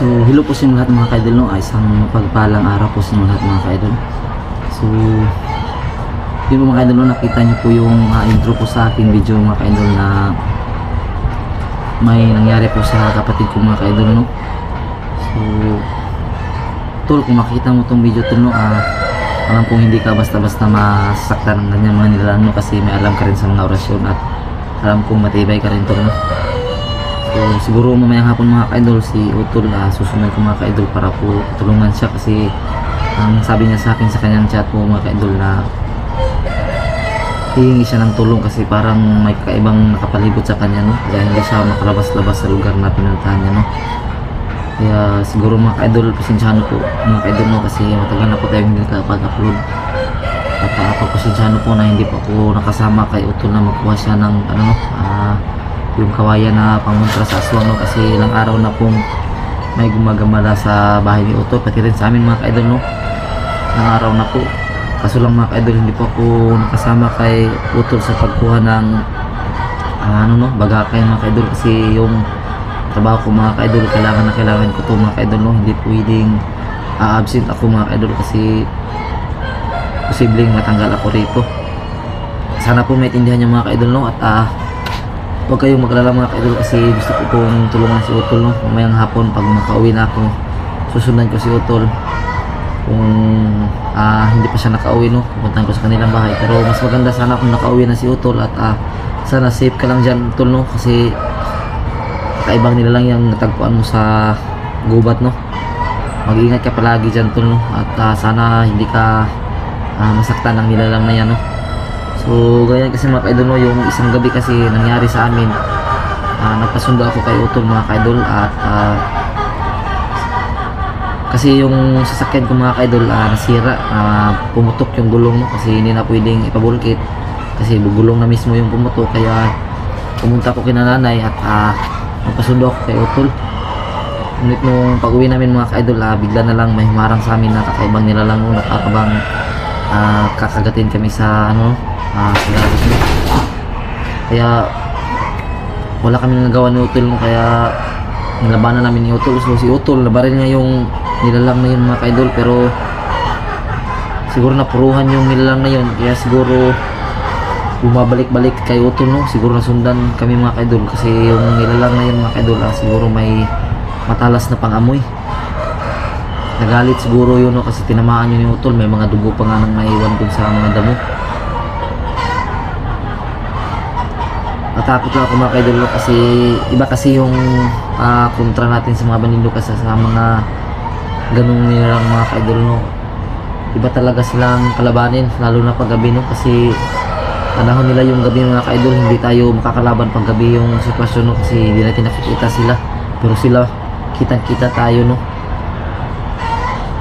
So, hello po sa inyo lahat mga ka-idol, no? Isang mapagpalang araw po sa inyo lahat mga ka-idol. So, yun po mga ka-idol, no? Nakita niyo po yung intro po sa aking video mga ka-idol na may nangyari po sa kapatid ko mga ka-idol, no? So, tol, kung makita mo tong video tol, no? Alam kong hindi ka basta-basta masaktan ng ganyan mga nilalang, no? Kasi may alam ka rin sa mga orasyon at alam kong matibay ka rin tol, no? So, siguro mamayang hapon mga ka-idol si Utol, susunod ko mga ka-idol para po tulungan siya kasi ang sabi niya sa akin sa kanyang chat po mga ka-idol na hihingi siya ng tulong kasi parang may kakaibang nakapalibot sa kanya, no? Kaya hindi siya makalabas-labas sa lugar na pinuntahan niya, no? Kaya siguro mga ka-idol, pasensyahan po mga ka-idol, no? Kasi matagal na po tayo hindi nakapag-upload at pagpasensyahan po na hindi po ako nakasama kay Utol na magkuha siya ng ano, no? Yung kawayan na pangontra sa aswang, no? Kasi ilang araw na pong may gumagamala sa bahay ni Utol, pati rin sa amin mga ka-idol, no? Ilang araw na po, kaso lang mga ka-idol hindi po ako nakasama kay Utol sa pagkuha ng ano, no? Bagakay mga ka-idol kasi yung trabaho ko mga ka-idol kailangan ko to mga ka-idol, no? Hindi pwedeng absent ako mga ka-idol kasi posibleng matanggal ako rito. Sana po maintindihan niyo mga ka-idol, no? At huwag kayong maglala mga ka-idol kasi gusto ko pong tulungan si Utol, no? Mamayang hapon pag makauwi na ako, susundan ko si Utol. Kung hindi pa siya nakauwi, no? Pupuntahan ko sa kanilang bahay. Pero mas maganda sana kung nakauwi na si Utol at sana safe ka lang dyan Utol, no? Kasi kakaibang nila lang yung natagpuan mo sa gubat, no? Mag-iingat ka palagi dyan Utol, no? At sana hindi ka masaktan ng nilalang na yan, no? So ganyan kasi mga ka-idol, no? Yung isang gabi kasi nangyari sa amin, nagpasundo ako kay Utol mga ka-idol at kasi yung sasakyan ko mga ka-idol nasira, pumutok yung gulong, no? Kasi hindi na pwedeng ipabulkit kasi gulong na mismo yung pumutok. Kaya pumunta ko kina nanay at nagpasundo ako kay Utol. Ngunit nung pag-uwi namin mga ka-idol, bigla na lang may humarang sa amin na kakaibang nilalang, no? Nakakabang kakagatin kami sa ano, sigaritos, no? Kaya wala kami nagawa ni Utol, no? Kaya nilabanan namin ni Utol. So si Utol nabaril nga yung nilalang na yun mga ka-idol, pero siguro napuruhan yung nilalang na yun kaya siguro bumabalik-balik kay Utol, no? Siguro nasundan kami mga ka-idol kasi yung nilalang na yun mga ka-idol siguro may matalas na pangamoy. Nagalit siguro yun, no? Kasi tinamaan yun ni Utol, may mga dugo pa nga nang naiwan dun sa mga damo. Natakot lang ako mga ka-idol, no? Kasi iba kasi yung kontra natin sa mga banindo kasi sa mga ganung nilang mga ka-idol, no? Iba talaga silang kalabanin lalo na pag gabi, no? Kasi panahon nila yung gabi mga ka-idol, hindi tayo makakalaban pag gabi yung sitwasyon, no? Kasi hindi natin nakikita sila pero sila kitang kita tayo, no?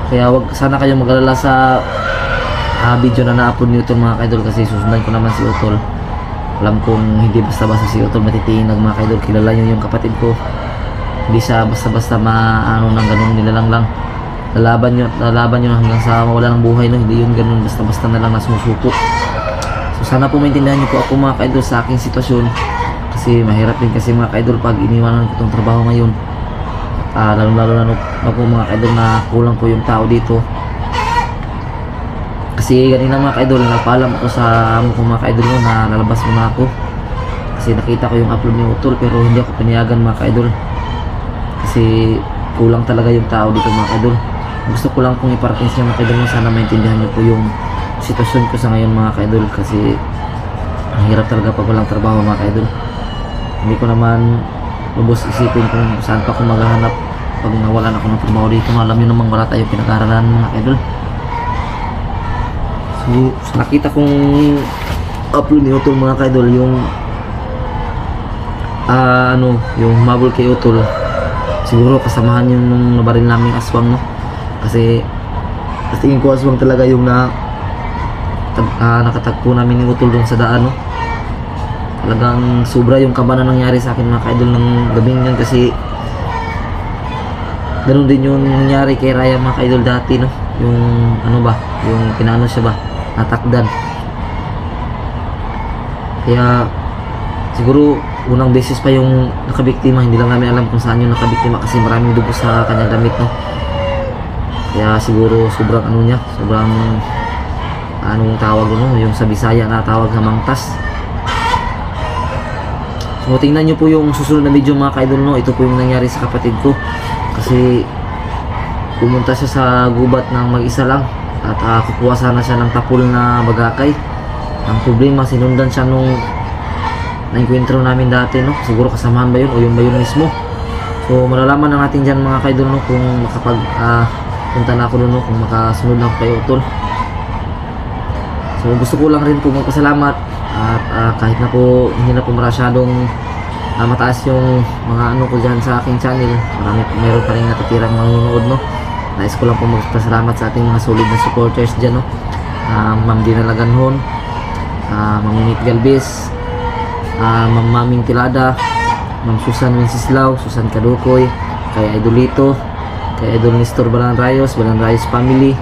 Kaya wag sana kayong mag-alala sa video na na-upload ni Utol mga ka-idol kasi susundan ko naman si Utol. Alam kong hindi basta-basta si Utol matitinag mga ka-idol, kilala nyo yung kapatid ko, hindi siya basta-basta maano ng ganun nilalang lang. Lalaban nyo hanggang sa mawala ng buhay, no? Hindi yun ganun basta-basta na lang na sumusuko. So sana po maintindihan nyo po ako mga ka-idol sa aking sitwasyon kasi mahirap din kasi mga ka-idol pag iniwanan ko itong trabaho ngayon. Lalo na po mga ka-idol na kulang ko yung tao dito. Kasi ganina mga ka-idol, napaalam ako sa amo ko mga ka-idol, no, na lalabas muna ako kasi nakita ko yung upload ni Utol pero hindi ako pinayagan mga ka-idol kasi kulang talaga yung tao dito mga ka-idol. Gusto ko lang kung iparating sa mga ka-idol, sana maintindihan nyo po yung sitwasyon ko sa ngayon mga ka-idol kasi ang hirap talaga pag walang trabaho mga ka-idol. Hindi ko naman lubos isipin kung saan pa ako maghahanap pag nawalan ako ng trabaho dito. Alam nyo namang wala tayong pinag-aaralan mga ka-idol. So nakita kong upload ni Utol mga ka-idol yung yung humabol kay Utol. Siguro kasamahan yung nung nabaril naming aswang, no? Kasi tingin ko aswang talaga yung nakatagpo namin ni Utol dun sa daan, no? Talagang sobra yung kaba na nangyari sa akin mga ka-idol ng gabing yun kasi ganun din yung nangyari kay Raya mga ka-idol dati, no? Yung ano ba, yung pinano siya ba, natakdan. Kaya siguro unang beses pa yung nakabiktima, hindi lang namin alam kung saan yung nakabiktima kasi maraming dugo sa kanyang damit, no. Kaya siguro sobrang ano niya, sobrang anong tawag, no, yung sa Bisaya na tawag na mangtas. So tingnan nyo po yung susunod na video mga ka-idol, no. Ito po yung nangyari sa kapatid ko kasi pumunta siya sa gubat ng mag-isa lang at kukuha sana siya ng tapol na bagakay. Ang problema, sinundan siya nung na-encuentro namin dati, no. Siguro kasamahan ba yun o yung ba yun mismo. So malalaman na natin dyan mga ka-idol, no, kung makapag punta na ako doon, no, kung makasunod na ako kay Utol. So gusto ko lang rin po magpasalamat at kahit na po hindi na po masyadong mataas yung mga ano ko dyan sa aking channel, meron pa rin natitirang manunood, no. Nais ko lang po magpasalamat sa ating mga solid na supporters dyan, no. Ma'am Dina Laganhon, Ma'am Nick Galvez, Ma'am Maming Tilada, Ma'am Susan Wenceslao, Susan Kadukoy, kay Idolito, kay Idol Nestor Balan Rayos family,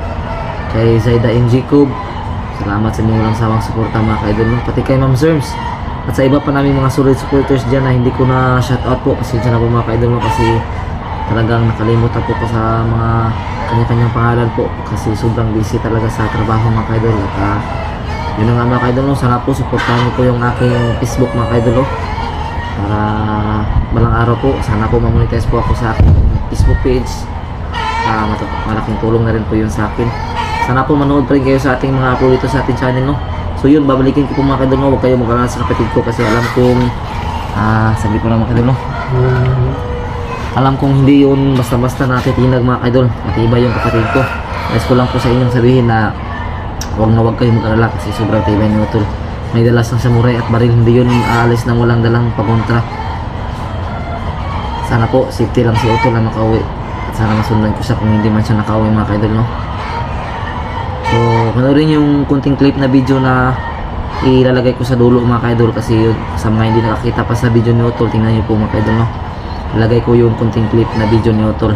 kay Zaida M. Jacob. Salamat sa inyong walang sawang suporta mga ka-idol, no. Pati kay Ma'am Zerms at sa iba pa namin mga solid supporters dyan na hindi ko na shoutout po, kasi dyan na po mga ka-idol, no, kasi talagang nakalimutan po sa mga kanya-kanyang pangalan po kasi sobrang busy talaga sa trabaho mga ka-idol. At yun na nga mga ka-idol, no, sana po supportahan niyo po yung aking Facebook mga ka-idol, no, para balang araw po sana po mamonetize po ako sa aking Facebook page. Malaking tulong na rin po yun sa akin. Sana po manood pa rin kayo sa ating mga upload dito sa ating channel, no. So yun, babalikin ko po mga ka-idol, no. Huwag kayo mag-alala sa kapatid ko kasi alam kong sabi ko na mga ka-idol, no, alam kong hindi yun basta-basta natitinag mga ka-idol, matibay yung kapatid ko. Guys ko lang po sa inyong sabihin na huwag kayo mag-alala kasi sobrang tibay ni Utol. May dalas ng samurai at baril, hindi yun aalis nang walang dalang pakontra. Sana po safety lang si Utol na makauwi at sana masundan ko siya kung hindi man siya nakauwi mga ka-idol, no. So panoorin yung kunting clip na video na ilalagay ko sa dulo mga ka-idol kasi yun, sa mga hindi nakakita pa sa video ni Utol, tingnan nyo po mga ka-idol, no. Ilagay ko yung kunting clip na video ni Utol.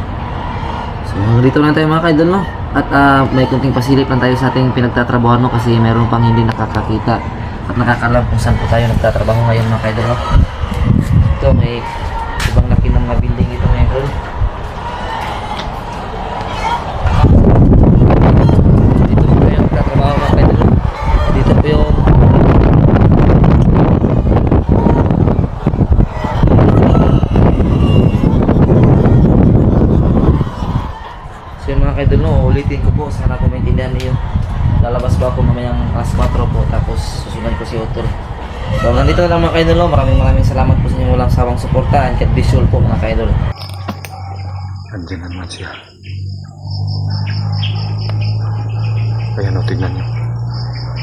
So hanggang dito lang tayo mga ka-idol, no. At may kunting pasilip lang tayo sa ating pinagtatrabaho, no, kasi meron pang hindi nakakakita at nakakalam kung saan po tayo nagtatrabaho ngayon mga ka-idol, no. Ito may ibang laki ng mga building ito ngayon. Dito po yung nagtatrabaho mga ka-idol, no. Dito po yung mga ka-idol, no, ulitin ko po, sana po maintindihan niyo. Lalabas ba ako mamayang alas 4 po, tapos susunod ko si Utol. So nandito na lang mga ka-idol, no. Maraming salamat po sa inyong walang sawang suporta and cat visual po mga ka-idol. Andiyan naman siya. Ayan o, tignan nyo.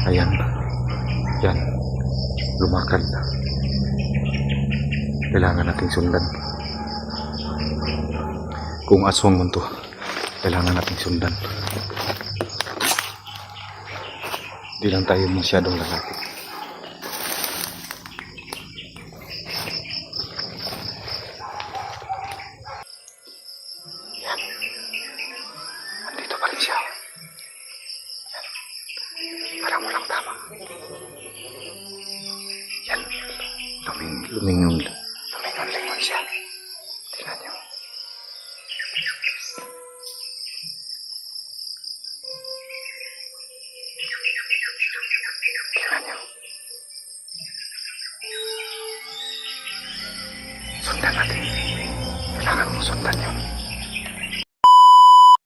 Ayan. Yan. Lumakad na. Kailangan nating sundan. Kung aswang man to, kailangan nating sundan. Di lang tayo masyadong lalaki. Yan. Andito pa rin siya. Yan. Parang walang tama. Yan. Lumingon siya. Tingnan niyo. Tingnan niyo. Sundan natin. Kailangan mong sundan yun.